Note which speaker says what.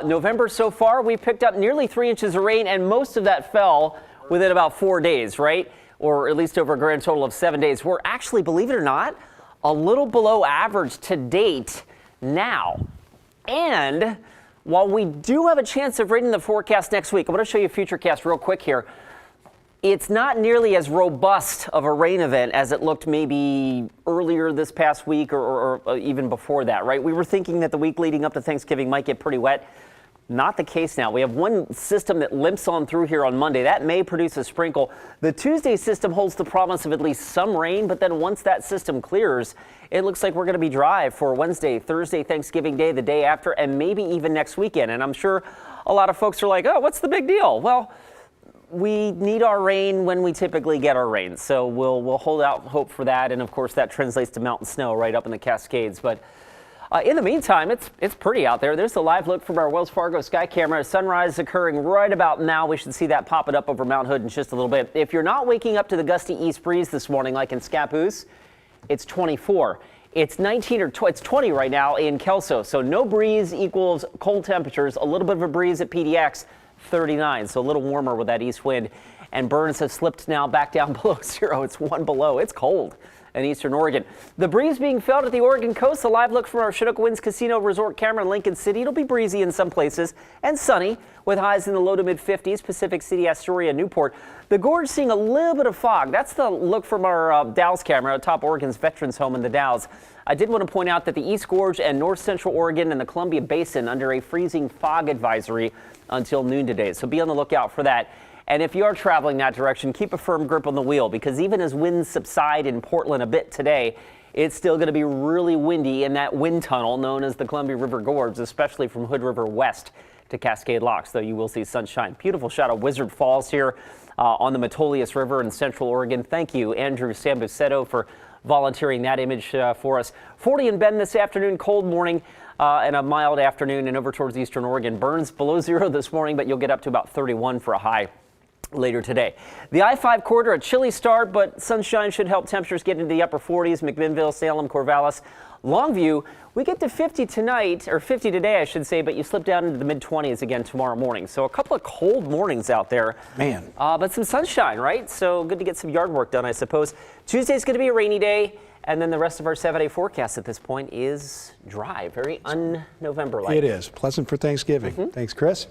Speaker 1: November so far, we picked up nearly 3 inches of rain, and most of that fell within about 4 days, right? Or at least over a grand total of 7 days. We're actually, believe it or not, a little below average to date now. And while we do have a chance of rain in the forecast next week, I'm going to show you a futurecast real quick here. It's not nearly as robust of a rain event as it looked maybe earlier this past week or even before that, right? We were thinking that the week leading up to Thanksgiving might get pretty wet. Not the case now. We have one system that limps on through here on Monday. That may produce a sprinkle. The Tuesday system holds the promise of at least some rain, but then once that system clears, it looks like we're going to be dry for Wednesday, Thursday, Thanksgiving Day, the day after, and maybe even next weekend. And I'm sure a lot of folks are like, oh, what's the big deal? Well, we need our rain when we typically get our rain. So we'll hold out hope for that. And of course, that translates to mountain snow right up in the Cascades. But in the meantime, it's pretty out there. There's a live look from our Wells Fargo sky camera. Sunrise occurring right about now. We should see that popping up over Mount Hood in just a little bit. If you're not waking up to the gusty east breeze this morning, like in Scappoose, it's 24. It's 19 or it's 20 right now in Kelso. So no breeze equals cold temperatures. A little bit of a breeze at PDX, 39. So a little warmer with that east wind. And Burns has slipped now back down below zero. It's 1 below. It's cold in eastern Oregon. The breeze being felt at the Oregon coast. A live look from our Chinook Winds Casino Resort camera in Lincoln City. It'll be breezy in some places and sunny with highs in the low to mid 50s. Pacific City, Astoria, Newport. The gorge seeing a little bit of fog. That's the look from our Dalles camera atop Oregon's Veterans Home in the Dalles. I did want to point out that the East Gorge and North Central Oregon and the Columbia Basin under a freezing fog advisory until noon today. So be on the lookout for that. And if you are traveling that direction, keep a firm grip on the wheel, because even as winds subside in Portland a bit today, it's still going to be really windy in that wind tunnel known as the Columbia River Gorge, especially from Hood River west to Cascade Locks, though you will see sunshine. Beautiful shot of Wizard Falls here on the Metolius River in Central Oregon. Thank you, Andrew Sambuceto, for volunteering that image for us. 40 in Bend this afternoon, cold morning and a mild afternoon, and over towards eastern Oregon. Burns below zero this morning, but you'll get up to about 31 for a high later today. The I-5 corridor, a chilly start, but sunshine should help temperatures get into the upper 40s. McMinnville, Salem, Corvallis, Longview, we get to 50 tonight, or 50 today, I should say, but you slip down into the mid-20s again tomorrow morning. So a couple of cold mornings out there. Man. But some sunshine, right? So good to get some yard work done, I suppose. Tuesday's going to be a rainy day, and then the rest of our 7-day forecast at this point is dry, very un-November-like.
Speaker 2: It is. Pleasant for Thanksgiving. Thanks, Chris.